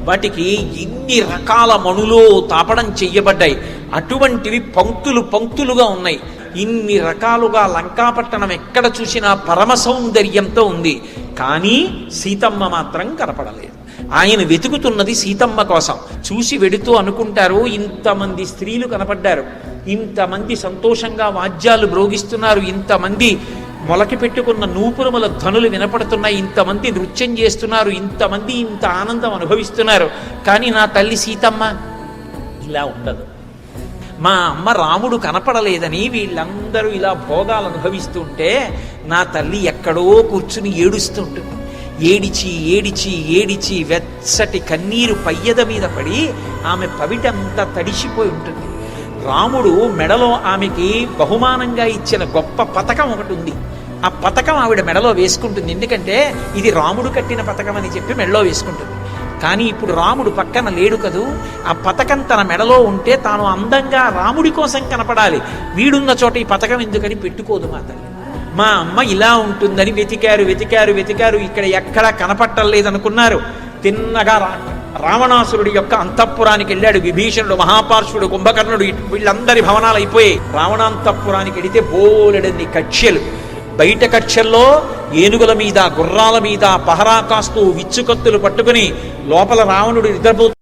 వాటికి ఎన్ని రకాల మణులో తాపడం చెయ్యబడ్డాయి. అటువంటివి పంక్తులు పంక్తులుగా ఉన్నాయి. ఇన్ని రకాలుగా లంకాపట్టణం ఎక్కడ చూసినా పరమ సౌందర్యంతో ఉంది. కానీ సీతమ్మ మాత్రం కనపడలేదు. ఆయన వెతుకుతున్నది సీతమ్మ కోసం. చూసి వెడుతూ అనుకుంటారు, ఇంతమంది స్త్రీలు కనపడ్డారు, ఇంతమంది సంతోషంగా వాద్యాలు మ్రోగిస్తున్నారు, ఇంతమంది మొలకి పెట్టుకున్న నూపురముల ధ్వనులు వినపడుతున్నాయి, ఇంతమంది నృత్యం చేస్తున్నారు, ఇంతమంది ఇంత ఆనందం అనుభవిస్తున్నారు. కానీ నా తల్లి సీతమ్మ ఇలా ఉండదు. మా అమ్మ రాముడు కనపడలేదని వీళ్ళందరూ ఇలా భోగాలు అనుభవిస్తుంటే నా తల్లి ఎక్కడో కూర్చుని ఏడుస్తుంటుంది. ఏడిచి ఏడిచి ఏడిచి వెచ్చటి కన్నీరు పయ్యద మీద పడి ఆమె పవిటంతా తడిసిపోయి ఉంటుంది. రాముడు మెడలో ఆమెకి బహుమానంగా ఇచ్చిన గొప్ప పతకం ఒకటి ఉంది. ఆ పతకం ఆవిడ మెడలో వేసుకుంటుంది. ఎందుకంటే ఇది రాముడు కట్టిన పతకం అని చెప్పి మెడలో వేసుకుంటుంది. కానీ ఇప్పుడు రాముడు పక్కన లేడు కదూ. ఆ పతకం తన మెడలో ఉంటే తాను అందంగా రాముడి కోసం కనపడాలి. వీడున్న చోట ఈ పతకం ఎందుకని పెట్టుకోదు మా తల్లి. మా అమ్మ ఇలా ఉంటుందని వెతికారు వెతికారు వెతికారు, ఇక్కడ ఎక్కడా కనపట్టలేదనుకున్నారు. తిన్నగా రావణాసురుడి యొక్క అంతఃపురానికి వెళ్ళాడు. విభీషణుడు, మహాపార్శ్వుడు, కుంభకర్ణుడు వీళ్ళందరి భవనాలు అయిపోయి రావణాంతఃపురానికి వెళితే బోలెడన్ని కక్ష్యలు. బయట కక్షల్లో ఏనుగుల మీద గుర్రాల మీద పహరా కాస్తూ విచ్చుకత్తులు పట్టుకుని లోపల రావణుడు నిద్రపోతూ